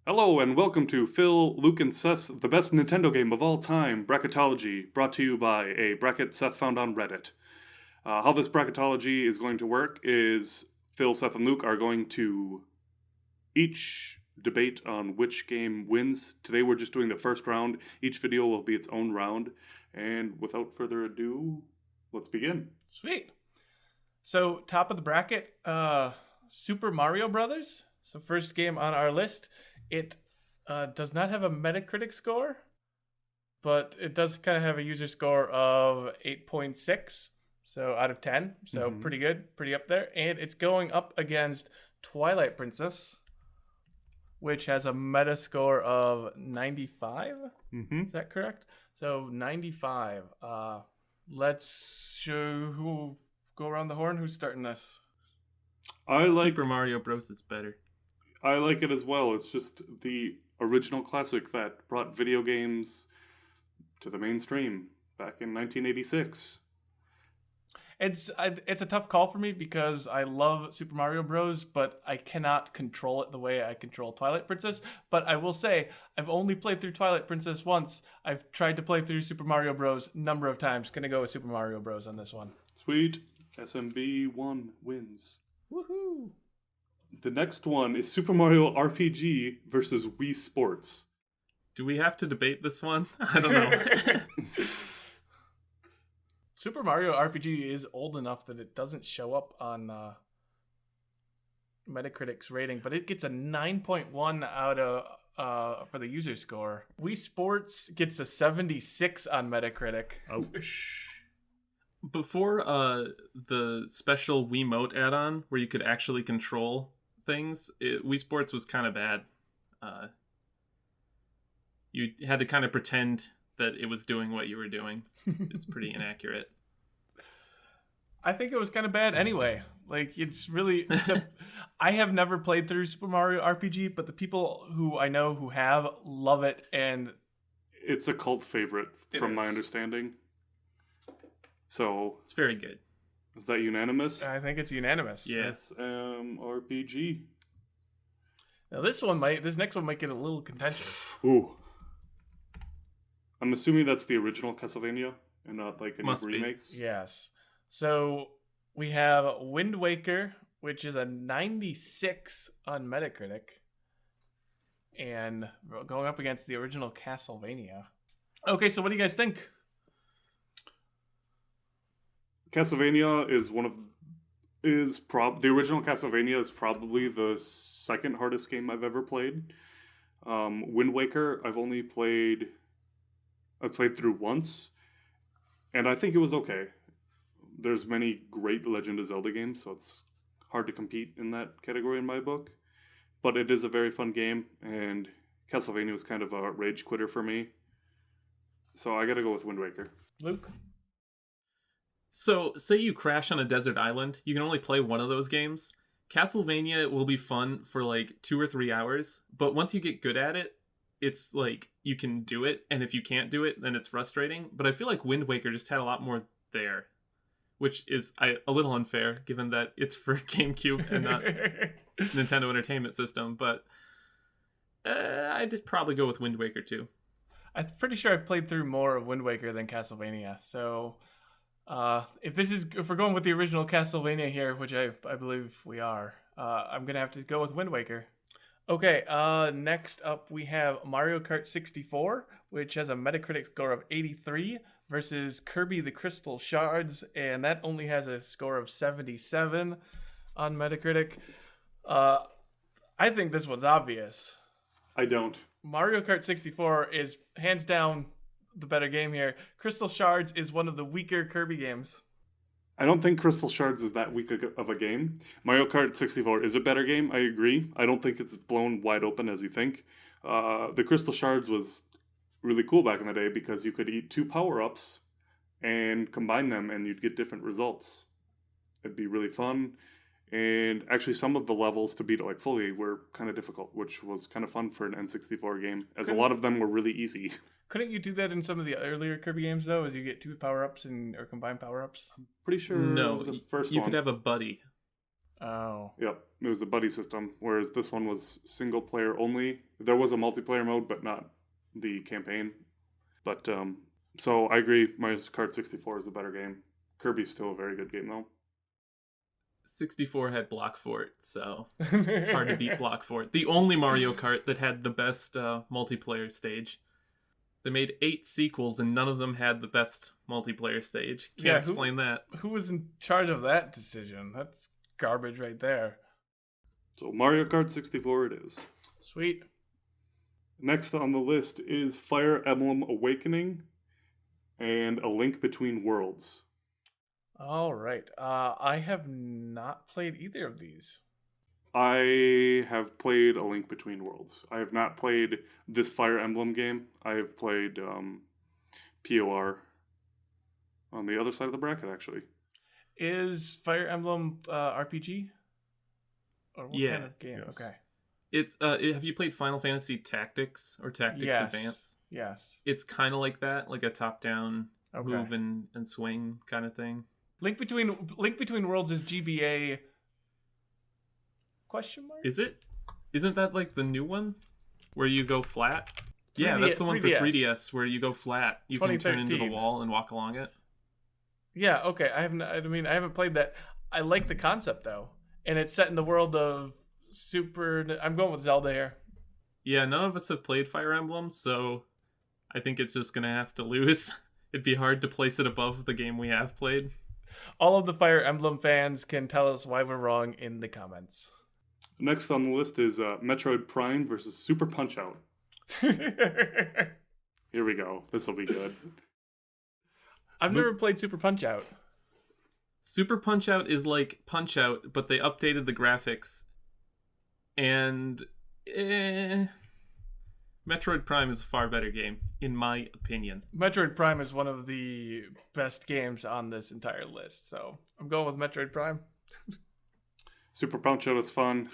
Hello and welcome to Phil, Luke, and Seth's The Best Nintendo Game of All Time, Bracketology, brought to you by a bracket Seth found on Reddit. How this bracketology is going to work is Phil, Seth, and Luke are going to each debate on which game wins. Today we're just doing the first round. Each video will be its own round. And without further ado, let's begin. Sweet. So top of the bracket, Super Mario Brothers. So first game on our list. It does not have a Metacritic score, but it does kind of have a user score of 8.6, so out of 10. So pretty good, pretty up there. And it's going up against Twilight Princess, which has a meta score of 95. Is that correct? So 95. Let's show who go around the horn. Who's starting this? I like Super Mario Bros. Is better. I like it as well. It's just the original classic that brought video games to the mainstream back in 1986. It's a tough call for me because I love Super Mario Bros, but I cannot control it the way I control Twilight Princess. But I will say, I've only played through Twilight Princess once. I've tried to play through Super Mario Bros a number of times. Gonna go with Super Mario Bros on this one. Sweet. SMB1 wins. Woohoo! The next one is Super Mario RPG versus Wii Sports. Do we have to debate this one? I don't know. Super Mario RPG is old enough that it doesn't show up on Metacritic's rating, but it gets a 9.1 out of for the user score. Wii Sports gets a 76 on Metacritic. Ouch. Before the special Wiimote add-on where you could actually control things, Wii Sports was kind of bad. You had to kind of pretend that it was doing what you were doing. It's pretty inaccurate. I think it was kind of bad anyway. Like, it's really... I have never played through Super Mario RPG, but the people who I know who have love it, and... It's a cult favorite, from my understanding. So... It's very good. Is that unanimous? I think it's unanimous. Yeah. RPG. Now this next one might get a little contentious. Ooh. I'm assuming that's the original Castlevania and not like any remakes. Yes. So we have Wind Waker, which is a 96 on Metacritic, and going up against the original Castlevania. Okay, so what do you guys think? Castlevania is the original Castlevania is probably the second hardest game I've ever played. Wind Waker I've played through once, and I think it was okay. There's many great Legend of Zelda games, so it's hard to compete in that category in my book. But it is a very fun game, and Castlevania was kind of a rage quitter for me. So I gotta go with Wind Waker. Luke? So, say you crash on a desert island, you can only play one of those games. Castlevania will be fun for like 2 or 3 hours, but once you get good at it, it's like you can do it, and if you can't do it, then it's frustrating. But I feel like Wind Waker just had a lot more there, which is a little unfair given that it's for GameCube and not Nintendo Entertainment System. But I'd probably go with Wind Waker too. I'm pretty sure I've played through more of Wind Waker than Castlevania, so... if we're going with the original Castlevania here, which I believe we are, I'm gonna have to go with Wind Waker. Okay, next up we have Mario Kart 64, which has a Metacritic score of 83 versus Kirby the Crystal Shards, and that only has a score of 77 on Metacritic. I think this one's obvious. I don't. Mario Kart 64 is hands down the better game here. Crystal Shards is one of the weaker Kirby games. I don't think Crystal Shards is that weak of a game. Mario Kart 64 is a better game, I agree. I don't think it's blown wide open as you think. The Crystal Shards was really cool back in the day because you could eat 2 power-ups and combine them and you'd get different results. It'd be really fun. And actually some of the levels to beat it like fully were kind of difficult, which was kind of fun for an N64 game, as a lot of them were really easy. Couldn't you do that in some of the earlier Kirby games, though, as you get 2 power-ups or combined power-ups? Pretty sure No, it was the first you one. could have a buddy. Oh. Yep, it was a buddy system, whereas this one was single player only. There was a multiplayer mode, but not the campaign. But so I agree, Mario Kart 64 is the better game. Kirby's still a very good game though. 64 had Block Fort, so it's hard to beat Block Fort. The only Mario Kart that had the best multiplayer stage. They made 8 sequels and none of them had the best multiplayer stage. Can't explain that. Who was in charge of that decision? That's garbage right there. So Mario Kart 64 it is. Sweet. Next on the list is Fire Emblem Awakening and A Link Between Worlds. All right. I have not played either of these. I have played A Link Between Worlds. I have not played this Fire Emblem game. I have played POR on the other side of the bracket, actually. Is Fire Emblem RPG? Or what kind of game? Yes. Okay. It's have you played Final Fantasy Tactics or Tactics Advance? Yes. It's kind of like that, like a top-down move and swing kind of thing. Link Between Worlds is GBA question mark? Is it? Isn't that like the new one where you go flat? 3D, yeah, that's the one for 3DS. 3DS where you go flat. You can turn into the 2013. wall and walk along it. Yeah, okay. I haven't played that. I like the concept though. And it's set in the world of I'm going with Zelda here. Yeah, none of us have played Fire Emblem, so I think it's just gonna have to lose. It'd be hard to place it above the game we have played. All of the Fire Emblem fans can tell us why we're wrong in the comments. Next on the list is Metroid Prime versus Super Punch-Out. Here we go. This will be good. I've never played Super Punch-Out. Super Punch-Out is like Punch-Out, but they updated the graphics. And Metroid Prime is a far better game, in my opinion. Metroid Prime is one of the best games on this entire list, so I'm going with Metroid Prime. Super Punch-Out is fun.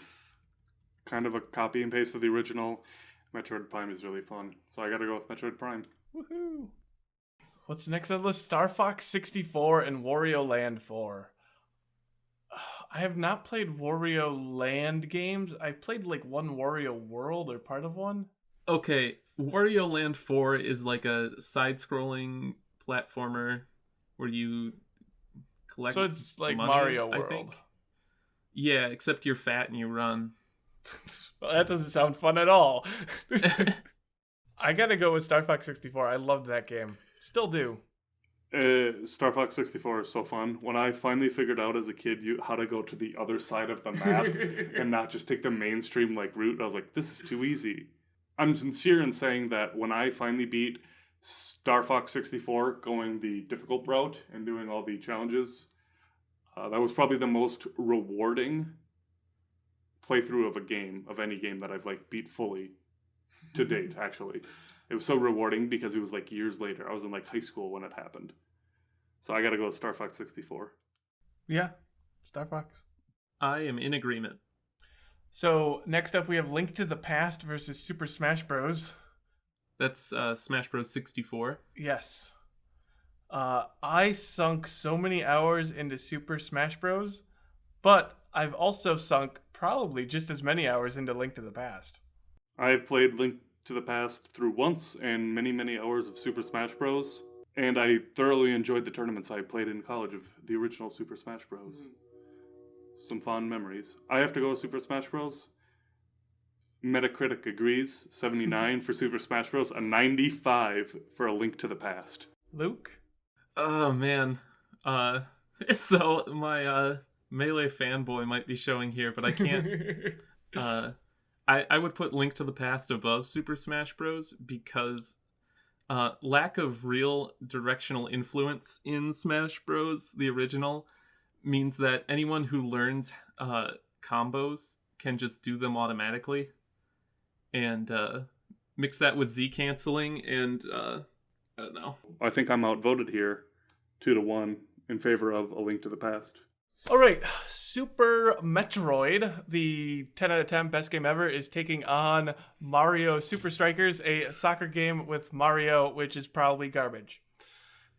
Kind of a copy and paste of the original. Metroid Prime is really fun. So I gotta go with Metroid Prime. Woohoo! What's next on the list? Star Fox 64 and Wario Land 4. I have not played Wario Land games. I played like one Wario World or part of one. Okay, Wario Land 4 is like a side-scrolling platformer where you collect So it's like money, Mario I World. think. Yeah, except you're fat and you run. Well, that doesn't sound fun at all. I gotta go with Star Fox 64. I loved that game. Still do. Star Fox 64 is so fun. When I finally figured out as a kid how to go to the other side of the map and not just take the mainstream like route, I was like, this is too easy. I'm sincere in saying that when I finally beat Star Fox 64 going the difficult route and doing all the challenges, that was probably the most rewarding playthrough of a game, of any game that I've like beat fully to date, actually. It was so rewarding because it was like years later. I was in like high school when it happened. So I gotta go with Star Fox 64. Yeah, Star Fox. I am in agreement. So next up we have Link to the Past versus Super Smash Bros. That's Smash Bros. 64. Yes. I sunk so many hours into Super Smash Bros. But I've also sunk probably just as many hours into Link to the Past. I've played Link to the Past through once and many, many hours of Super Smash Bros. And I thoroughly enjoyed the tournaments I played in college of the original Super Smash Bros. Some fond memories. I have to go with Super Smash Bros. Metacritic agrees. 79 for Super Smash Bros. A 95 for A Link to the Past. Luke? Oh, man. So my Melee fanboy might be showing here, but I can't... I would put Link to the Past above Super Smash Bros. Because lack of real directional influence in Smash Bros., the original, means that anyone who learns combos can just do them automatically. And mix that with Z canceling and I don't know. I think I'm outvoted here, 2-1 in favor of A Link to the Past. All right, Super Metroid, the 10 out of 10 best game ever, is taking on Mario Super Strikers, a soccer game with Mario, which is probably garbage.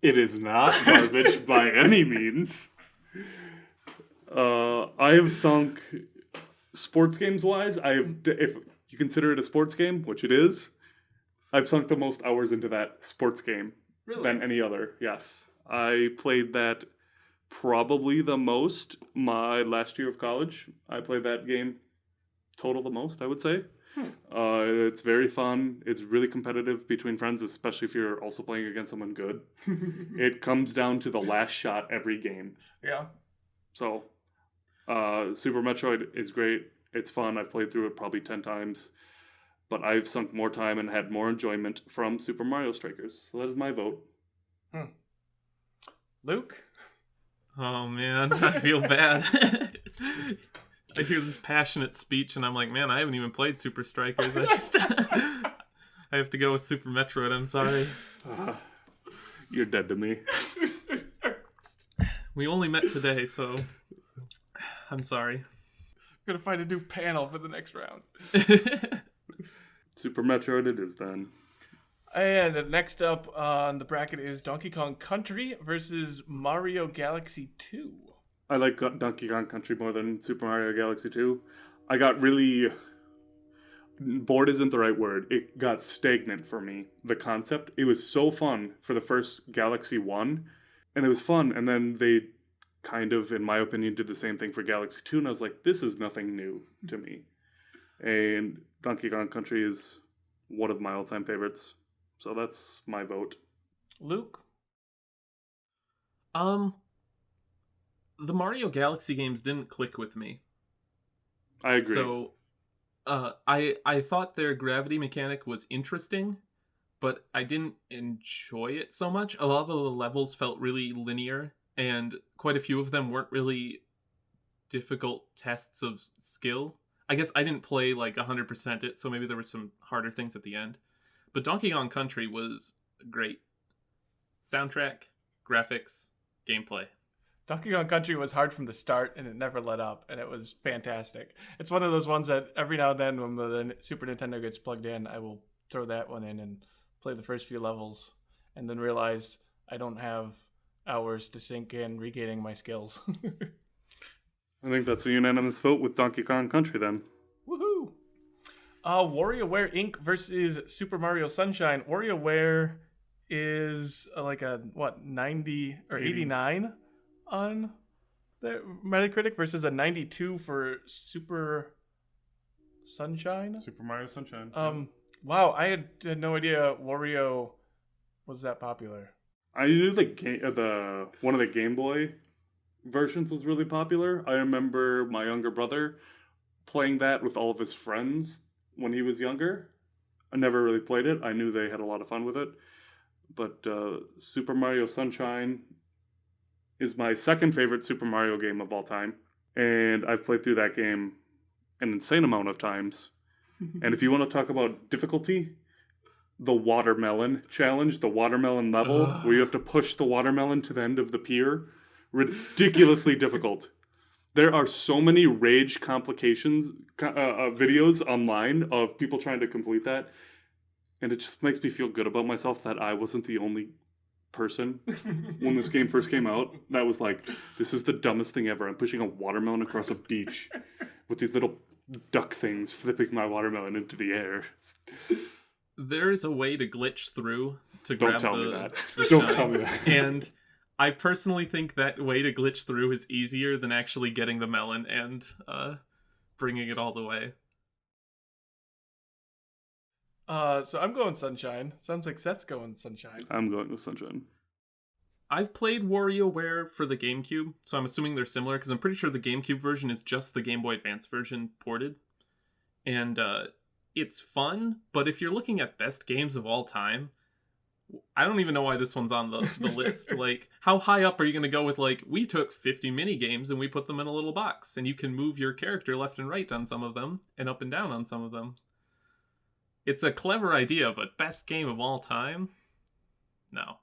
It is not garbage by any means. I have sunk sports games wise. If you consider it a sports game, which it is, I've sunk the most hours into that sports game than any other. Yes, I played that probably the most my last year of college. I played that game total the most, I would say. It's very fun. It's really competitive between friends, especially if you're also playing against someone good. It comes down to the last shot every game. Yeah. So, Super Metroid is great. It's fun. I've played through it probably 10 times. But I've sunk more time and had more enjoyment from Super Mario Strikers. So that is my vote. Luke? Oh, man. I feel bad. I hear this passionate speech, and I'm like, man, I haven't even played Super Strikers. I have to go with Super Metroid. I'm sorry. You're dead to me. We only met today, so I'm sorry. We're gonna find a new panel for the next round. Super Metroid it is then. And next up on the bracket is Donkey Kong Country versus Mario Galaxy 2. I like Donkey Kong Country more than Super Mario Galaxy 2. I got really... bored isn't the right word. It got stagnant for me, the concept. It was so fun for the first Galaxy 1, and it was fun, and then they kind of, in my opinion, did the same thing for Galaxy 2, and I was like, this is nothing new to me. And Donkey Kong Country is one of my all-time favorites, so that's my vote. Luke? The Mario Galaxy games didn't click with me. I agree. So, I thought their gravity mechanic was interesting, but I didn't enjoy it so much. A lot of the levels felt really linear, and quite a few of them weren't really difficult tests of skill. I guess I didn't play like 100% it, so maybe there were some harder things at the end. But Donkey Kong Country was great. Soundtrack, graphics, gameplay. Donkey Kong Country was hard from the start, and it never let up, and it was fantastic. It's one of those ones that every now and then when the Super Nintendo gets plugged in, I will throw that one in and play the first few levels, and then realize I don't have hours to sink in regaining my skills. I think that's a unanimous vote with Donkey Kong Country then. Woohoo! WarioWare Inc. versus Super Mario Sunshine. WarioWare is like a, 90 or 89 on the Metacritic versus a 92 for Super Sunshine. Super Mario Sunshine. Wow, I had no idea Wario was that popular. I knew the one of the Game Boy versions was really popular. I remember my younger brother playing that with all of his friends when he was younger. I never really played it. I knew they had a lot of fun with it. But Super Mario Sunshine is my second favorite Super Mario game of all time. And I've played through that game an insane amount of times. And if you want to talk about difficulty, the watermelon challenge, the watermelon level, where you have to push the watermelon to the end of the pier, ridiculously difficult. There are so many rage complications videos online of people trying to complete that. And it just makes me feel good about myself that I wasn't the only person when this game first came out that was like, this is the dumbest thing ever. I'm pushing a watermelon across a beach with these little duck things flipping my watermelon into the air. There is a way to glitch through to Don't grab tell me the that. the Don't shine. tell me that. And I personally think that way to glitch through is easier than actually getting the melon and bringing it all the way. So I'm going Sunshine. Sounds like Seth's going Sunshine. I'm going with Sunshine. I've played WarioWare for the GameCube, so I'm assuming they're similar, because I'm pretty sure the GameCube version is just the Game Boy Advance version ported. And it's fun, but if you're looking at best games of all time, I don't even know why this one's on the list. Like, how high up are you going to go with, like, we took 50 mini games and we put them in a little box, and you can move your character left and right on some of them, and up and down on some of them. It's a clever idea, but best game of all time? No.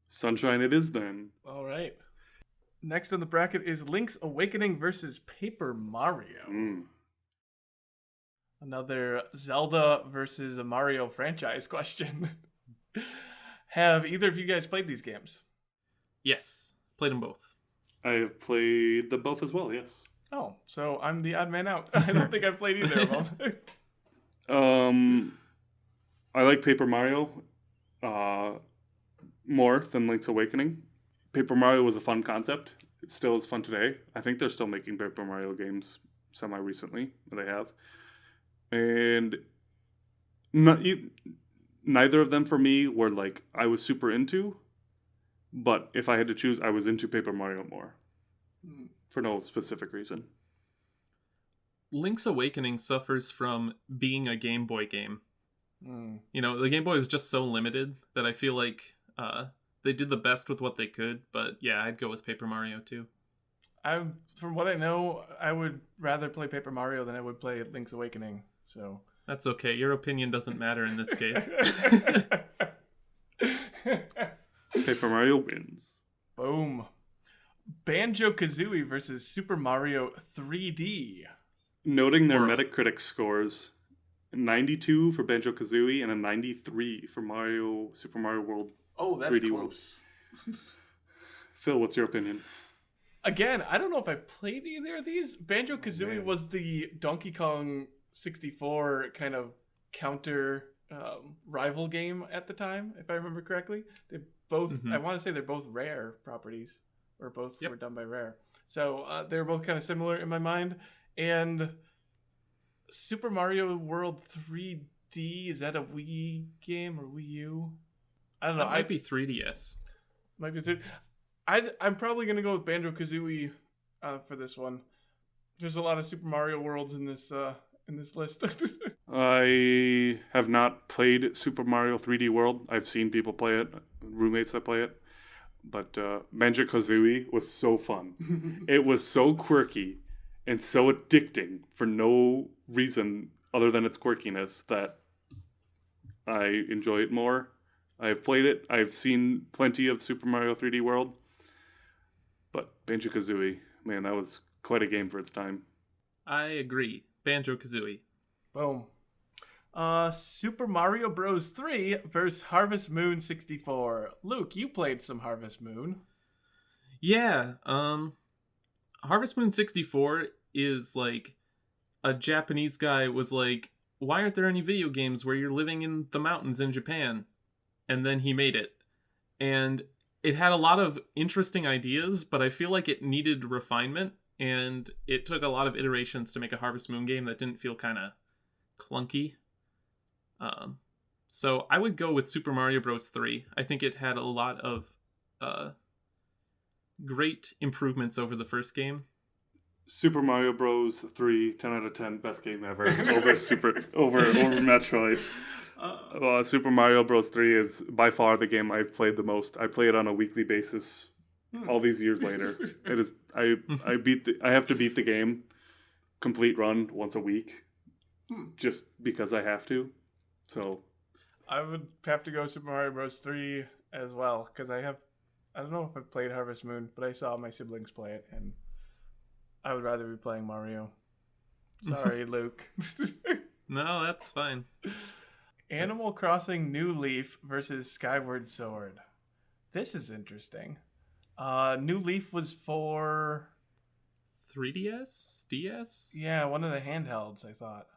Sunshine it is then. All right. Next on the bracket is Link's Awakening versus Paper Mario. Another Zelda versus a Mario franchise question. Have either of you guys played these games? Yes. Played them both. I have played them both as well, yes. Oh, so I'm the odd man out. I don't think I've played either of them. I like Paper Mario more than Link's Awakening. Paper Mario was a fun concept. It still is fun today. I think they're still making Paper Mario games semi-recently. They have. And neither of them for me were like I was super into. But if I had to choose, I was into Paper Mario more. For no specific reason. Link's Awakening suffers from being a Game Boy game. You know, the Game Boy is just so limited that I feel like they did the best with what they could. But yeah, I'd go with Paper Mario too. From what I know, I would rather play Paper Mario than I would play Link's Awakening. So that's okay. Your opinion doesn't matter in this case. Paper Mario wins. Boom. Banjo Kazooie versus Super Mario 3D. Noting their Metacritic scores, 92 for Banjo Kazooie and a 93 for Super Mario World. Oh, that's 3D close. Phil, what's your opinion? Again, I don't know if I've played either of these. Banjo Kazooie was the Donkey Kong 64 kind of counter rival game at the time, if I remember correctly. They both, I want to say they're both Rare properties, or both were done by Rare. So they were both kind of similar in my mind. And Super Mario World 3D, is that a Wii game or Wii U? I don't know. It might be 3DS. Might be 3D. I'm probably going to go with Banjo Kazooie for this one. There's a lot of Super Mario Worlds in this list. I have not played Super Mario 3D World. I've seen people play it, roommates that play it. But Banjo Kazooie was so fun. It was so quirky and so addicting for no reason other than its quirkiness that I enjoy it more. I've played it. I've seen plenty of Super Mario 3D World. But Banjo Kazooie, man, that was quite a game for its time. I agree. Banjo Kazooie. Boom. Super Mario Bros. 3 versus Harvest Moon 64. Luke, you played some Harvest Moon. Yeah. Harvest Moon 64 is like a Japanese guy was like, why aren't there any video games where you're living in the mountains in Japan? And then he made it. And it had a lot of interesting ideas, but I feel like it needed refinement. And it took a lot of iterations to make a Harvest Moon game that didn't feel kind of clunky. So I would go with Super Mario Bros. 3. I think it had a lot of great improvements over the first game. Super Mario Bros. 3, 10 out of 10, best game ever. over Metroid. Super Mario Bros. 3 is by far the game I've played the most. I play it on a weekly basis. All these years later, it is. I have to beat the game, complete run once a week, just because I have to. So, I would have to go Super Mario Bros. 3 as well because I don't know if I've played Harvest Moon, but I saw my siblings play it, and I would rather be playing Mario. Sorry, Luke. No, that's fine. Animal Crossing New Leaf versus Skyward Sword. This is interesting. New Leaf was for 3DS? DS? Yeah, one of the handhelds, I thought.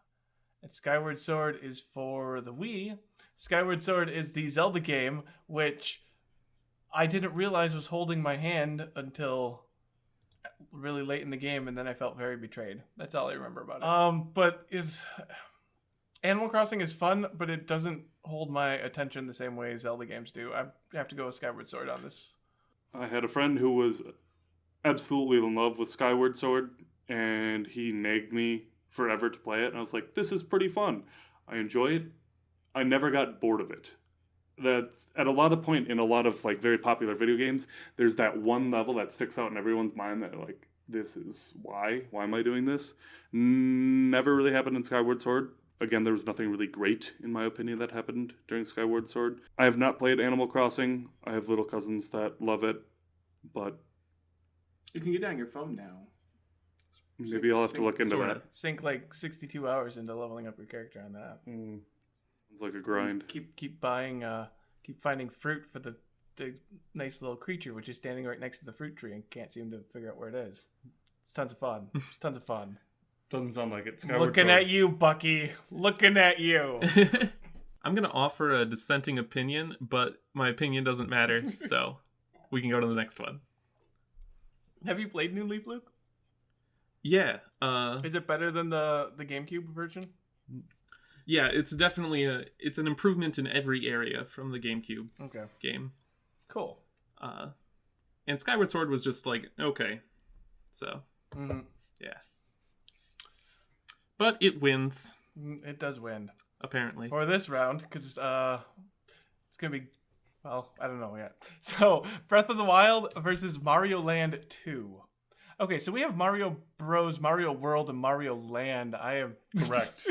And Skyward Sword is for the Wii. Skyward Sword is the Zelda game, which I didn't realize was holding my hand until really late in the game, and then I felt very betrayed. That's all I remember about it. But Animal Crossing is fun, but it doesn't hold my attention the same way Zelda games do. I have to go with Skyward Sword on this. I had a friend who was absolutely in love with Skyward Sword, and he nagged me forever to play it, and I was like, this is pretty fun. I enjoy it. I never got bored of it. That's at a lot of point in a lot of like very popular video games, there's that one level that sticks out in everyone's mind that like, this is why am I doing this? Never really happened in Skyward Sword. Again, there was nothing really great, in my opinion, that happened during Skyward Sword. I have not played Animal Crossing. I have little cousins that love it, but you can get it on your phone now. Maybe I'll have to look into that. Sink like 62 hours into leveling up your character on that. It's like a grind. Keep buying, keep finding fruit for the the nice little creature, which is standing right next to the fruit tree and can't seem to figure out where it is. It's tons of fun. It's tons of fun. Doesn't sound like it. Skyward Looking Sword. at you, Bucky. Looking at you. I'm going to offer a dissenting opinion, but my opinion doesn't matter, so we can go to the next one. Have you played New Leaf, Luke? Yeah. Is it better than the GameCube version? Yeah, it's definitely it's an improvement in every area from the GameCube game. Cool. And Skyward Sword was just like, okay. So, yeah. But it wins. It does win. Apparently. For this round, because it's going to be, well, I don't know yet. So, Breath of the Wild versus Mario Land 2. Okay, so we have Mario Bros, Mario World, and Mario Land. I am correct.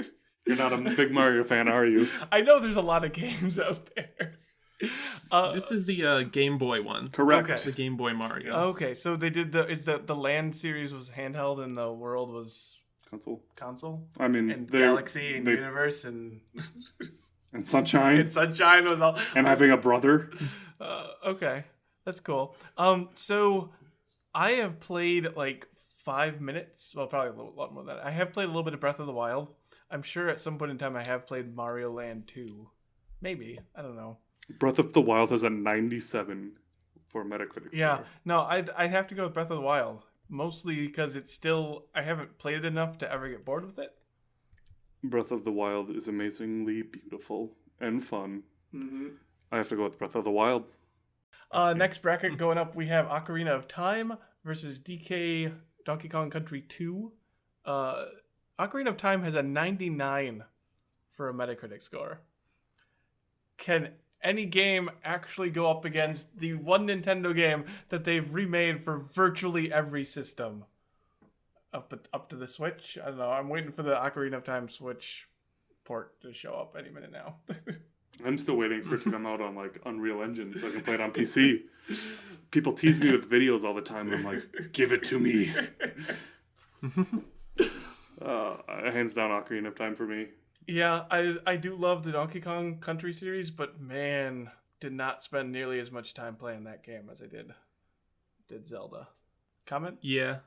You're not a big Mario fan, are you? I know there's a lot of games out there. This is the Game Boy one. Correct. Okay. The Game Boy Mario. Okay, so they did the Land series was handheld and the World was console. I mean, and Galaxy and Universe and and Sunshine. And Sunshine was all. And having a brother. Okay, that's cool. So I have played like 5 minutes. Well, probably a lot more than that. I have played a little bit of Breath of the Wild. I'm sure at some point in time I have played Mario Land 2. Maybe. I don't know. Breath of the Wild has a 97 for Metacritic. Yeah. No, I'd have to go with Breath of the Wild. Mostly because it's still... I haven't played it enough to ever get bored with it. Breath of the Wild is amazingly beautiful and fun. Mm-hmm. I have to go with Breath of the Wild. Next bracket going up, we have Ocarina of Time versus Donkey Kong Country 2. Ocarina of Time has a 99 for a Metacritic score. Can any game actually go up against the one Nintendo game that they've remade for virtually every system? Up to the Switch? I don't know. I'm waiting for the Ocarina of Time Switch port to show up any minute now. I'm still waiting for it to come out on like Unreal Engine so I can play it on PC. People tease me with videos all the time and I'm like, give it to me. Hands down Ocarina of Time for me. Yeah, I do love the Donkey Kong Country series, but man, did not spend nearly as much time playing that game as I did Zelda. Comment? Yeah.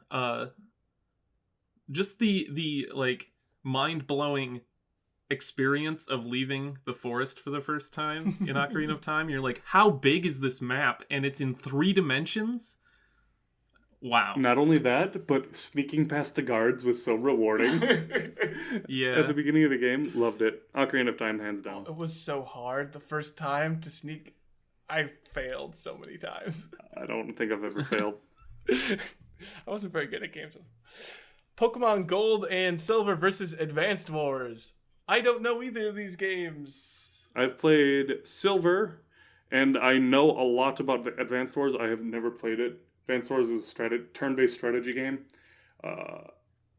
Just the like mind-blowing experience of leaving the forest for the first time in Ocarina of Time. You're like, how big is this map? And it's in 3 dimensions? Wow. Not only that, but sneaking past the guards was so rewarding. Yeah. At the beginning of the game, loved it. Ocarina of Time, hands down. It was so hard the first time to sneak. I failed so many times. I don't think I've ever failed. I wasn't very good at games. Pokemon Gold and Silver versus Advanced Wars. I don't know either of these games. I've played Silver, and I know a lot about Advanced Wars. I have never played it. Advanced Wars is a turn-based strategy game.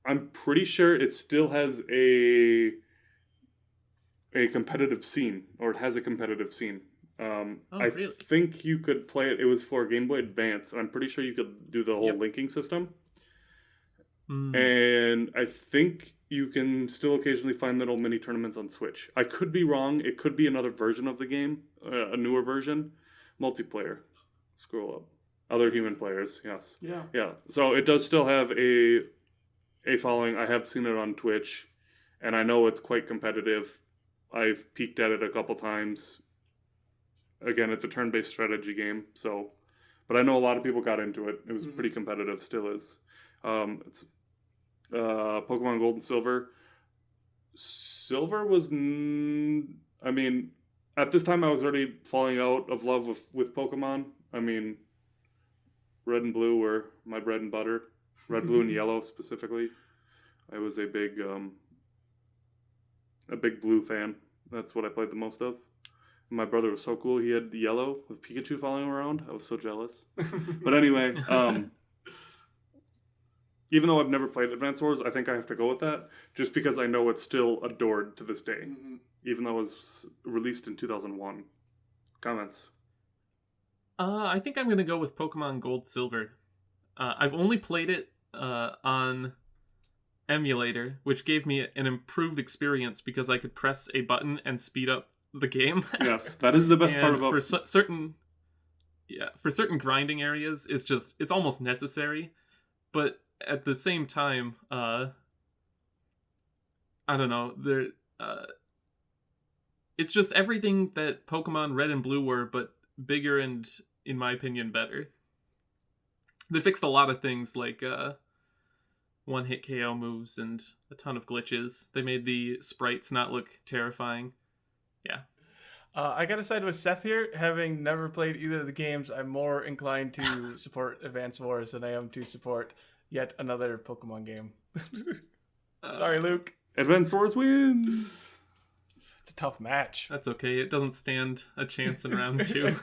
I'm pretty sure it still has a competitive scene, or it has a competitive scene. I really? think you could play it. It was for Game Boy Advance, and I'm pretty sure you could do the whole linking system. And I think you can still occasionally find little mini tournaments on Switch. I could be wrong. It could be another version of the game, a newer version. Multiplayer. Scroll up. Other human players, yes. Yeah. So it does still have a following. I have seen it on Twitch, and I know it's quite competitive. I've peeked at it a couple times. Again, it's a turn-based strategy game, but I know a lot of people got into it. It was pretty competitive, still is. It's Pokemon Gold and Silver. Silver was, I mean, at this time I was already falling out of love with Pokemon. I mean, Red and Blue were my bread and butter. Red, Blue, and Yellow specifically. I was a big Blue fan. That's what I played the most of. My brother was so cool. He had the Yellow with Pikachu following around. I was so jealous. But anyway, even though I've never played Advance Wars, I think I have to go with that, just because I know it's still adored to this day, even though it was released in 2001. Comments? I think I'm going to go with Pokemon Gold Silver. I've only played it on emulator, which gave me an improved experience because I could press a button and speed up the game. Yes, that is the best part about... For certain... yeah, for certain grinding areas, it's almost necessary. But at the same time, I don't know, it's just everything that Pokemon Red and Blue were, but bigger and, in my opinion, better. They fixed a lot of things like one-hit KO moves and a ton of glitches. They made the sprites not look terrifying. Yeah. I gotta side with Seth here. Having never played either of the games, I'm more inclined to support Advance Wars than I am to support yet another Pokemon game. Sorry, Luke. Advance Wars wins. It's a tough match. That's okay. It doesn't stand a chance in round 2.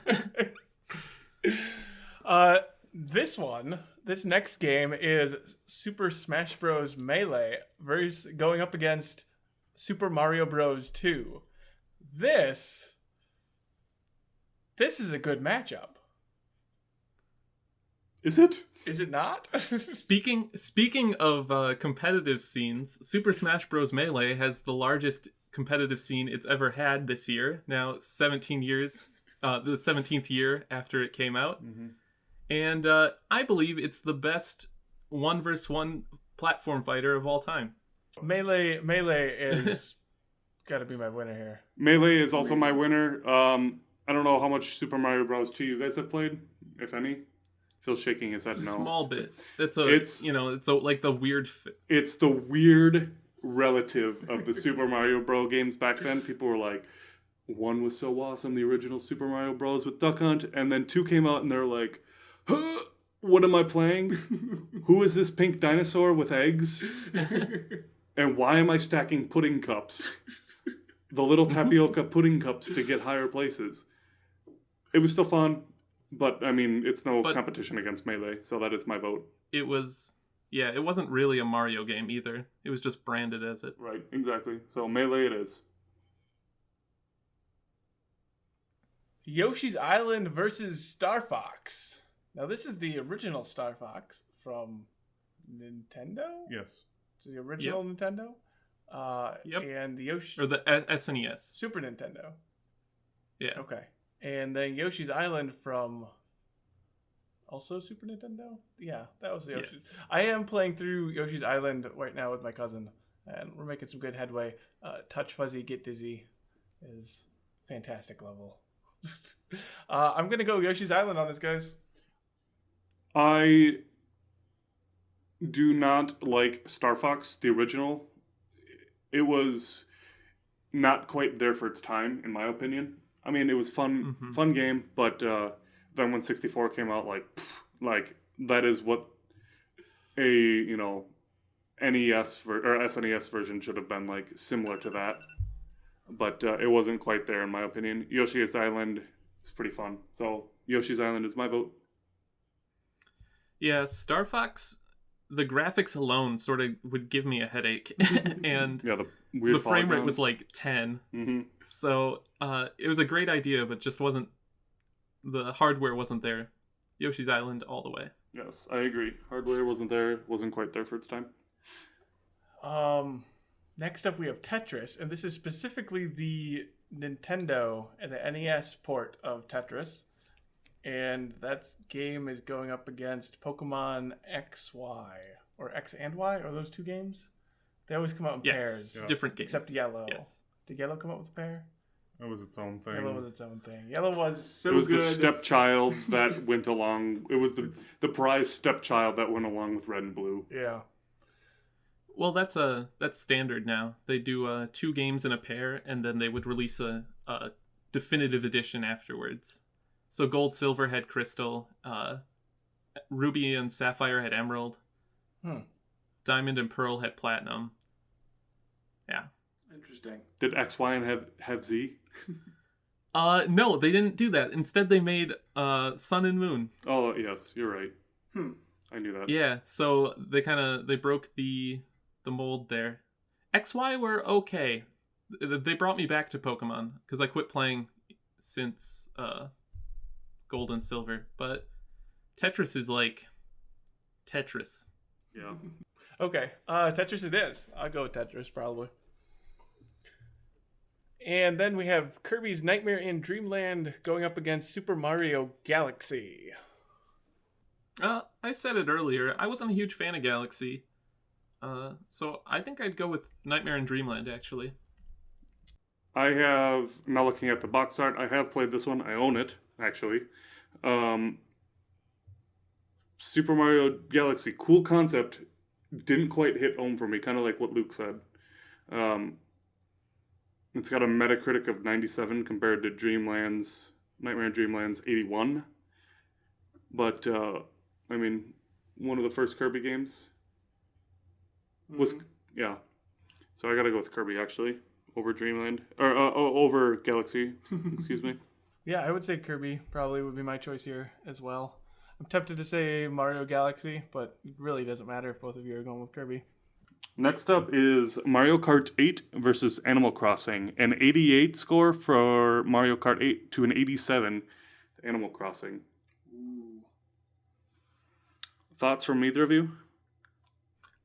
This next game is Super Smash Bros. Melee going up against Super Mario Bros. 2. This is a good matchup. Is it? Is it not? Speaking of competitive scenes, Super Smash Bros. Melee has the largest competitive scene it's ever had this year. Now 17 years, the 17th year after it came out. Mm-hmm. And I believe it's the best 1v1 platform fighter of all time. Melee is got to be my winner here. Melee is also my winner. I don't know how much Super Mario Bros. 2 you guys have played, if any. Phil's shaking his head no. Small bit. It's like the weird... It's the weird relative of the Super Mario Bros. Games back then. People were like, 1 was so awesome, the original Super Mario Bros. With Duck Hunt, and then 2 came out and they're like, huh, what am I playing? Who is this pink dinosaur with eggs? And why am I stacking pudding cups? The little tapioca pudding cups to get higher places. It was still fun, but I mean, it's no competition against Melee, so that is my vote. It wasn't really a Mario game either. It was just branded as it. Right, exactly. So Melee it is. Yoshi's Island versus Star Fox. Now, this is the original Star Fox from Nintendo? Yes. So the original Nintendo? Yep. And the Yoshi... Or the SNES. Super Nintendo. Yeah. Okay. And then Yoshi's Island from... Also Super Nintendo? Yeah, that was the Yoshi. Yes. I am playing through Yoshi's Island right now with my cousin, and we're making some good headway. Touch Fuzzy, Get Dizzy is fantastic level. I'm going to go Yoshi's Island on this, guys. I do not like Star Fox, the original. It was not quite there for its time, in my opinion. I mean, it was fun game, but then when 64 came out, like that is what a NES or SNES version should have been like, similar to that. But it wasn't quite there, in my opinion. Yoshi's Island is pretty fun, so Yoshi's Island is my vote. Yeah, Star Fox, the graphics alone sort of would give me a headache. And the frame rate was like 10. Mm-hmm. So it was a great idea, but just the hardware wasn't there. Yoshi's Island all the way. Yes, I agree. Hardware wasn't there, wasn't quite there for its time. Next up we have Tetris, and this is specifically the Nintendo and the NES port of Tetris. And that game is going up against Pokemon XY. Or X and Y? Are those two games? They always come out in pairs. Yeah. Different games. Except Yellow. Yes. Did Yellow come out with a pair? That was its own thing. Yellow was its own thing. Yellow was so good. It was the stepchild that went along. It was the prize stepchild that went along with Red and Blue. Yeah. Well, that's standard now. They do 2 games in a pair, and then they would release a definitive edition afterwards. So Gold, Silver had Crystal, Ruby and Sapphire had Emerald, Diamond and Pearl had Platinum. Yeah. Interesting. Did X, Y, and have Z? No, they didn't do that. Instead, they made Sun and Moon. Oh, yes, you're right. I knew that. Yeah, so they broke the mold there. XY were okay. They brought me back to Pokemon because I quit playing since Gold and Silver, but Tetris is like Tetris. Yeah. Okay, Tetris it is. I'll go with Tetris probably. And then we have Kirby's Nightmare in Dreamland going up against Super Mario Galaxy. I said it earlier. I wasn't a huge fan of Galaxy. So I think I'd go with Nightmare in Dreamland, actually. I have, now looking at the box art, I have played this one. I own it, actually. Super Mario Galaxy, cool concept. Didn't quite hit home for me, kind of like what Luke said. It's got a Metacritic of 97 compared to Nightmare in Dreamland's 81. But, I mean, one of the first Kirby games was, yeah. So I gotta go with Kirby, actually, over Dreamland, or over Galaxy, excuse me. Yeah, I would say Kirby probably would be my choice here as well. I'm tempted to say Mario Galaxy, but it really doesn't matter if both of you are going with Kirby. Next up is Mario Kart 8 versus Animal Crossing. An 88 score for Mario Kart 8 to an 87 to Animal Crossing. Ooh. Thoughts from either of you?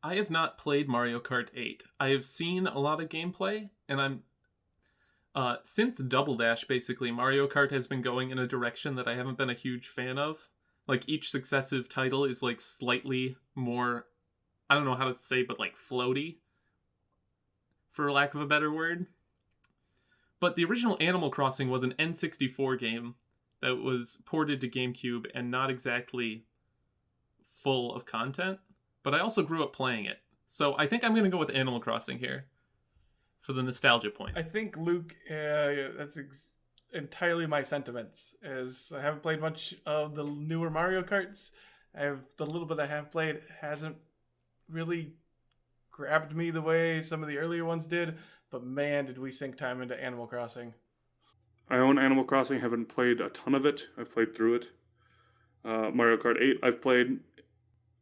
I have not played Mario Kart 8. I have seen a lot of gameplay, and I'm... since Double Dash, basically, Mario Kart has been going in a direction that I haven't been a huge fan of. Like, each successive title is, like, slightly more... I don't know how to say, but, like, floaty, for lack of a better word. But the original Animal Crossing was an N64 game that was ported to GameCube and not exactly full of content. But I also grew up playing it. So I think I'm going to go with Animal Crossing here for the nostalgia points. I think, Luke, that's entirely my sentiments, as I haven't played much of the newer Mario Karts. The little bit I have played hasn't really grabbed me the way some of the earlier ones did, but man, did we sink time into Animal Crossing. I own Animal Crossing, haven't played a ton of it. I've played through it. Mario Kart 8, I've played.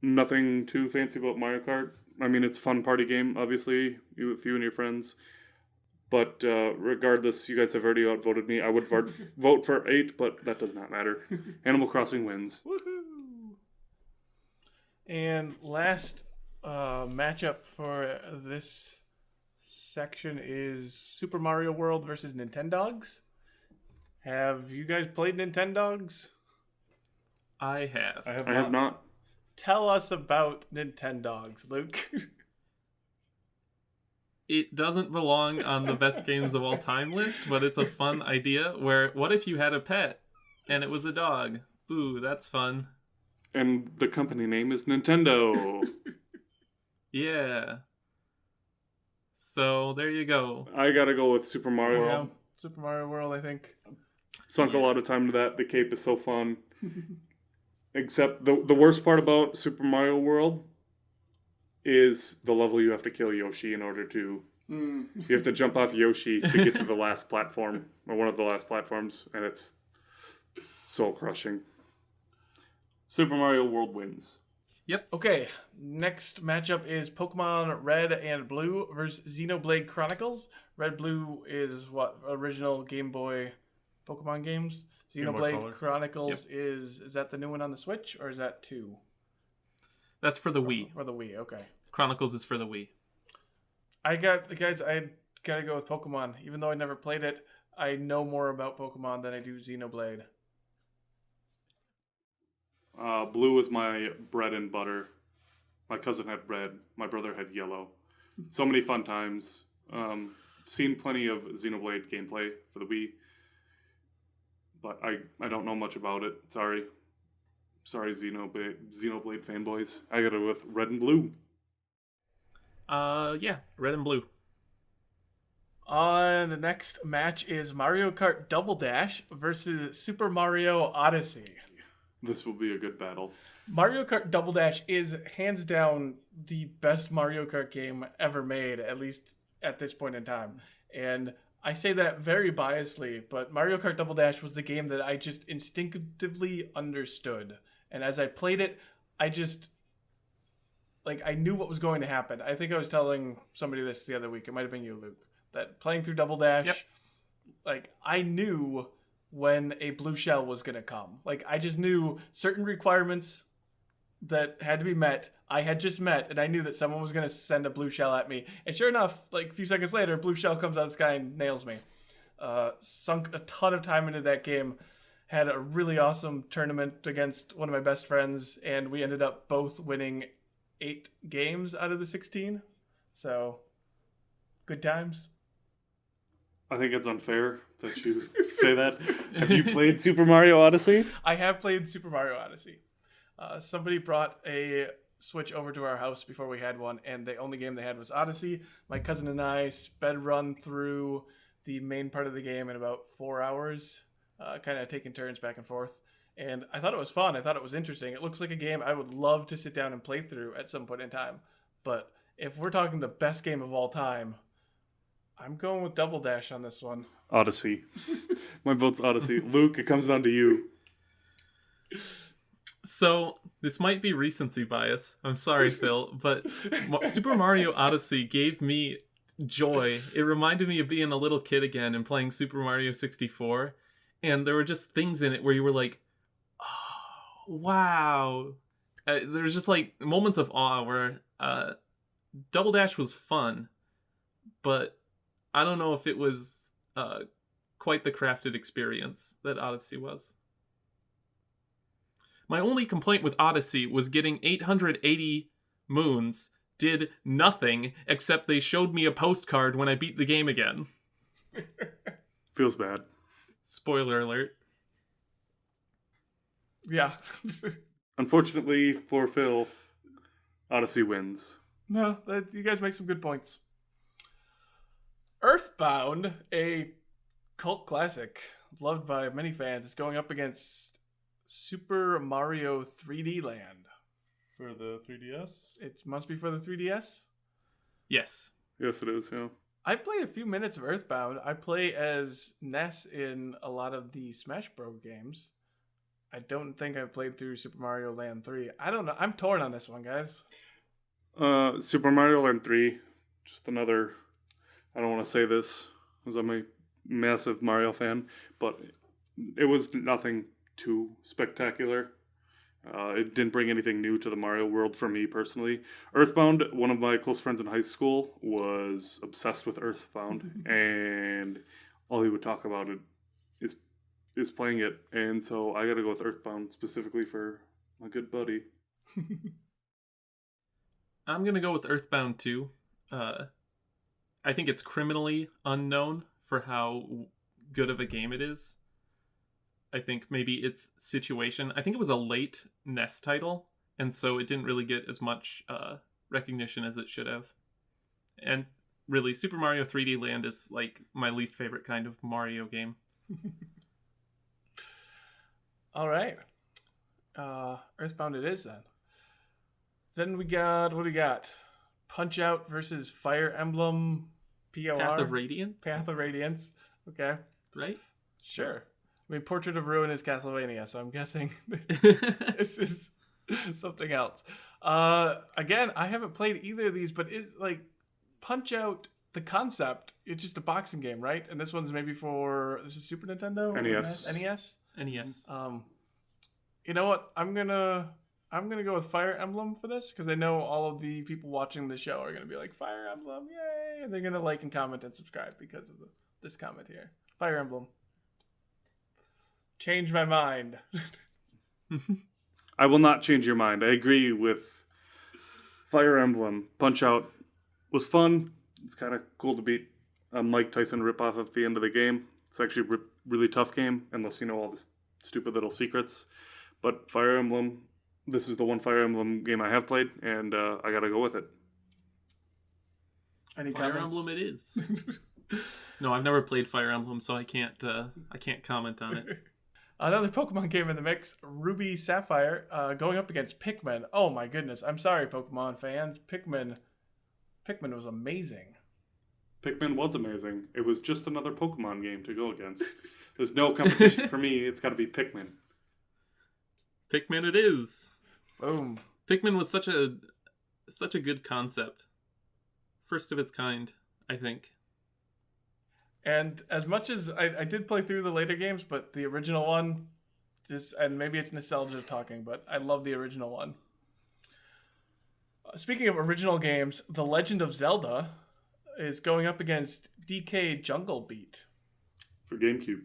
Nothing too fancy about Mario Kart. I mean, it's a fun party game, obviously, with you and your friends. But regardless, you guys have already outvoted me. I would vote for 8, but that does not matter. Animal Crossing wins. Woohoo! And last matchup for this section is Super Mario World versus Nintendogs. Have you guys played Nintendogs? I have. I have not. Tell us about Nintendogs, Luke. It doesn't belong on the best games of all time list, but it's a fun idea where, what if you had a pet and it was a dog? Ooh, that's fun. And the company name is Nintendo. Yeah. So, there you go. I gotta go with Super Mario World. Super Mario World, I think. Sunk a lot of time to that. The cape is so fun. Except the worst part about Super Mario World is the level you have to kill Yoshi in order to... You have to jump off Yoshi to get to the last platform, or one of the last platforms, and it's soul crushing. Super Mario World wins. Yep. Okay, next matchup is Pokemon Red and Blue versus Xenoblade Chronicles. Red Blue is what? Original Game Boy Pokemon games? Xenoblade Chronicles is that the new one on the Switch, or is that 2? That's for the Wii. For the Wii, okay. Chronicles is for the Wii. I gotta go with Pokemon. Even though I never played it, I know more about Pokemon than I do Xenoblade. Blue is my bread and butter. My cousin had red. My brother had yellow. So many fun times. Seen plenty of Xenoblade gameplay for the Wii. But I don't know much about it. Sorry, Xenoblade fanboys. I got it with Red and Blue. Yeah, Red and Blue. The next match is Mario Kart Double Dash versus Super Mario Odyssey. This will be a good battle. Mario Kart Double Dash is hands down the best Mario Kart game ever made, at least at this point in time. And I say that very biasly, but Mario Kart Double Dash was the game that I just instinctively understood. And as I played it, I knew what was going to happen. I think I was telling somebody this the other week. It might have been you, Luke. That playing through Double Dash, I knew when a blue shell was going to come. I just knew certain requirements that had to be met. I had just met, and I knew that someone was going to send a blue shell at me. And sure enough, a few seconds later, a blue shell comes out of the sky and nails me. Sunk a ton of time into that game. Had a really awesome tournament against one of my best friends, and we ended up both winning 8 games out of the 16. So, good times. I think it's unfair that you say that. Have you played Super Mario Odyssey? I have played Super Mario Odyssey. Somebody brought a Switch over to our house before we had one, and the only game they had was Odyssey. My cousin and I sped run through the main part of the game in about 4 hours, kind of taking turns back and forth. And I thought it was fun. I thought it was interesting. It looks like a game I would love to sit down and play through at some point in time. But if we're talking the best game of all time, I'm going with Double Dash on this one. Odyssey. My vote's Odyssey. Luke, it comes down to you. So, this might be recency bias. I'm sorry, Phil, but Super Mario Odyssey gave me joy. It reminded me of being a little kid again and playing Super Mario 64. And there were just things in it where you were like, oh, wow. There was just like moments of awe where Double Dash was fun, but I don't know if it was quite the crafted experience that Odyssey was. My only complaint with Odyssey was getting 880 moons did nothing except they showed me a postcard when I beat the game again. Feels bad. Spoiler alert. Yeah. Unfortunately for Phil, Odyssey wins. No, you guys make some good points. Earthbound, a cult classic loved by many fans, is going up against Super Mario 3D Land. For the 3DS? It must be for the 3DS? Yes. Yes, it is, yeah. I've played a few minutes of Earthbound. I play as Ness in a lot of the Smash Bros. Games. I don't think I've played through Super Mario Land 3. I don't know. I'm torn on this one, guys. Super Mario Land 3, just another... I don't want to say this, because I'm a massive Mario fan, but it was nothing too spectacular. It didn't bring anything new to the Mario world for me personally. Earthbound, one of my close friends in high school was obsessed with Earthbound, and all he would talk about it is playing it, and so I gotta go with Earthbound specifically for my good buddy. I'm gonna go with Earthbound 2. I think it's criminally unknown for how good of a game it is. I think maybe its situation... I think it was a late NES title, and so it didn't really get as much recognition as it should have. And really, Super Mario 3D Land is like my least favorite kind of Mario game. All right. Earthbound it is then. Then we got... What do we got? Punch-Out versus Fire Emblem POR? Path of Radiance? Path of Radiance. Okay. Right? Sure. I mean, Portrait of Ruin is Castlevania, so I'm guessing this is something else. Again, I haven't played either of these, but Punch-Out, the concept, it's just a boxing game, right? And this one's maybe this is Super Nintendo? NES. NES? NES. You know what? I'm gonna go with Fire Emblem for this, because I know all of the people watching the show are gonna be like, Fire Emblem, yay! And they're gonna like and comment and subscribe because of this comment here. Fire Emblem. Change my mind. I will not change your mind. I agree with Fire Emblem. Punch-Out was fun. It's kind of cool to beat a Mike Tyson ripoff at the end of the game. It's actually a really tough game, unless you know all the stupid little secrets. But Fire Emblem, this is the one Fire Emblem game I have played, and I gotta go with it. Any Fire comments? Emblem it is. No, I've never played Fire Emblem, so I can't comment on it. Another Pokemon game in the mix, Ruby Sapphire, going up against Pikmin. Oh my goodness. I'm sorry, Pokemon fans. Pikmin was amazing. Pikmin was amazing. It was just another Pokemon game to go against. There's no competition for me. It's got to be Pikmin. Pikmin it is. Boom. Pikmin was such a good concept. First of its kind, I think. And as much as I did play through the later games, but the original one, and maybe it's nostalgia talking, but I love the original one. Speaking of original games, The Legend of Zelda is going up against DK Jungle Beat. for GameCube.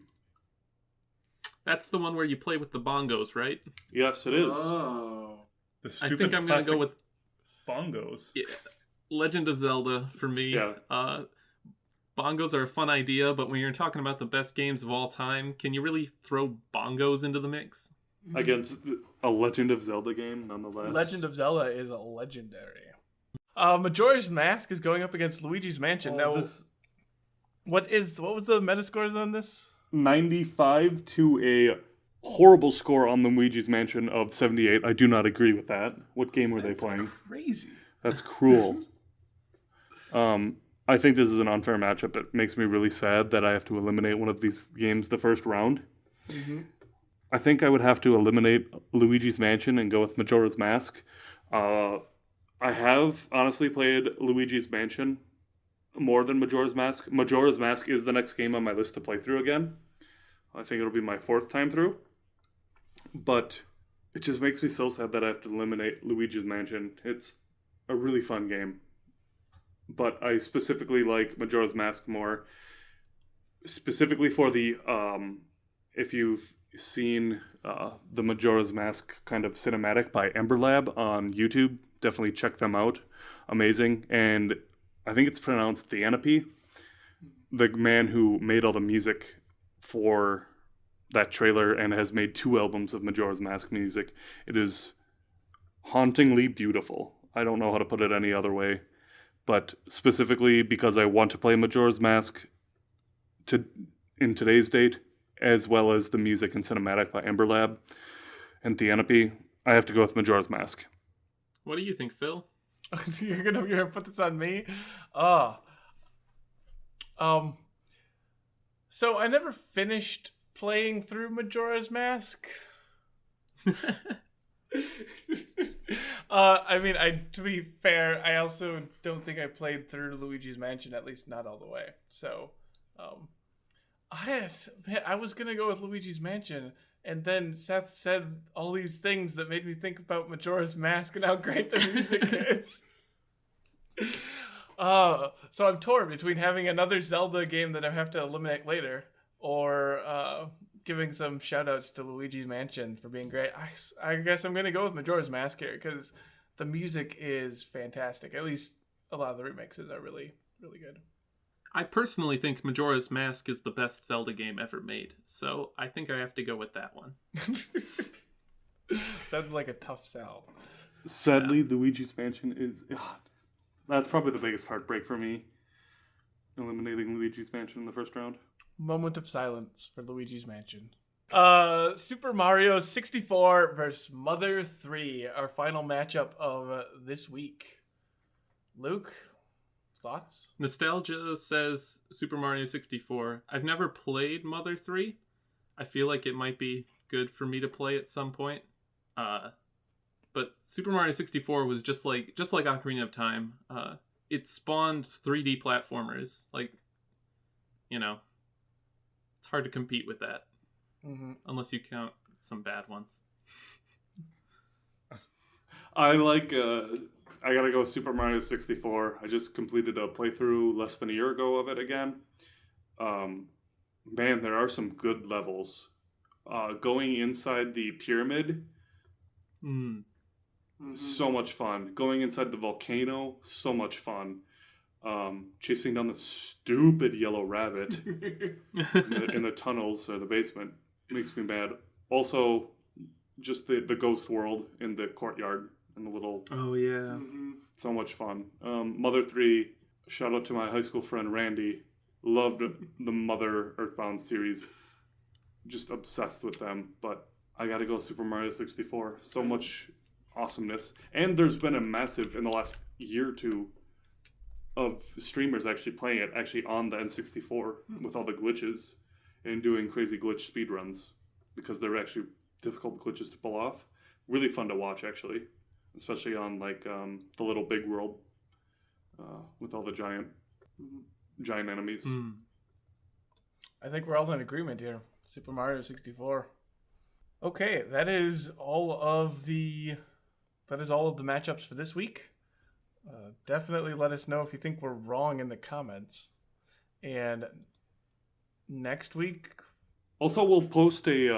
That's the one where you play with the bongos, right? Yes, it is. Oh. The I stupid think I'm going to go with bongos. yeah, Legend of Zelda for me. Yeah. Bongos are a fun idea, but when you're talking about the best games of all time, can you really throw bongos into the mix? Against a Legend of Zelda game, nonetheless. Legend of Zelda is legendary. Majora's Mask is going up against Luigi's Mansion. Now, what was the Metascores on this? 95 to a horrible score on the Luigi's Mansion of 78. I do not agree with that. What game were they playing? Crazy. That's cruel. I think this is an unfair matchup. It makes me really sad that I have to eliminate one of these games the first round. Mm-hmm. I think I would have to eliminate Luigi's Mansion and go with Majora's Mask. I have honestly played Luigi's Mansion more than Majora's Mask. Majora's Mask is the next game on my list to play through again. I think it'll be my 4th time through. But it just makes me so sad that I have to eliminate Luigi's Mansion. It's a really fun game. But I specifically like Majora's Mask more. Specifically for the, if you've seen the Majora's Mask kind of cinematic by Ember Lab on YouTube, definitely check them out. Amazing. And I think it's pronounced Theanape, the man who made all the music for that trailer and has made 2 albums of Majora's Mask music. It is hauntingly beautiful. I don't know how to put it any other way. But specifically because I want to play Majora's Mask in today's date, as well as the music and cinematic by Ember Lab and Theanape, I have to go with Majora's Mask. What do you think, Phil? You're gonna put this on me? So I never finished playing through Majora's Mask. To be fair, I also don't think I played through Luigi's Mansion, at least not all the way. So, I was gonna go with Luigi's Mansion, and then Seth said all these things that made me think about Majora's Mask and how great the music is. So I'm torn between having another Zelda game that I have to eliminate later, or giving some shout-outs to Luigi's Mansion for being great. I guess I'm going to go with Majora's Mask here, because the music is fantastic. At least a lot of the remixes are really, really good. I personally think Majora's Mask is the best Zelda game ever made, so I think I have to go with that one. Sounded like a tough sell. Sadly, Luigi's Mansion is... that's probably the biggest heartbreak for me, eliminating Luigi's Mansion in the first round. Moment of silence for Luigi's Mansion. Super Mario 64 versus Mother 3, our final matchup of this week. Luke, thoughts? Nostalgia says Super Mario 64. I've never played Mother 3. I feel like it might be good for me to play at some point. But Super Mario 64 was just like Ocarina of Time. It spawned 3D platformers. Like, you know, it's hard to compete with that. Mm-hmm. Unless you count some bad ones. I gotta go Super Mario 64. I just completed a playthrough less than a year ago of it again. Man, there are some good levels. Going inside the pyramid, so much fun. Going inside the volcano, so much fun. Chasing down the stupid yellow rabbit in the tunnels or the basement makes me mad. Also, just the ghost world in the courtyard and the little... Oh, yeah. So much fun. Mother 3, shout out to my high school friend Randy. Loved the Mother Earthbound series. Just obsessed with them. But I gotta go Super Mario 64. So much awesomeness. And there's been a massive, in the last year or two, of streamers actually playing it actually on the N64 with all the glitches and doing crazy glitch speedruns because they're actually difficult glitches to pull off. Really fun to watch, actually. Especially on like the little big world with all the giant enemies. I think we're all in agreement here. Super Mario 64. Okay, that is all of the matchups for this week. Definitely let us know if you think we're wrong in the comments. And next week. Also, we'll post in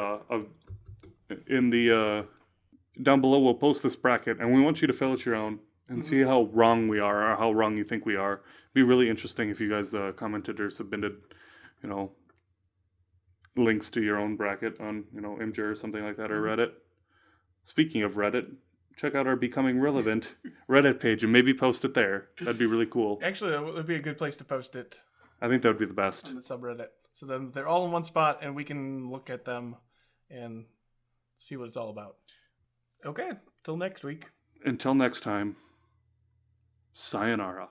the down below. We'll post this bracket, and we want you to fill out your own and see how wrong we are, or how wrong you think we are. It'd be really interesting if you guys commented or submitted, links to your own bracket on Imgur or something like that, or Reddit. Speaking of Reddit, check out our Becoming Relevant Reddit page and maybe post it there. That'd be really cool. Actually, that would be a good place to post it. I think that would be the best. On the subreddit. So then they're all in one spot and we can look at them and see what it's all about. Okay, till next week. Until next time, sayonara.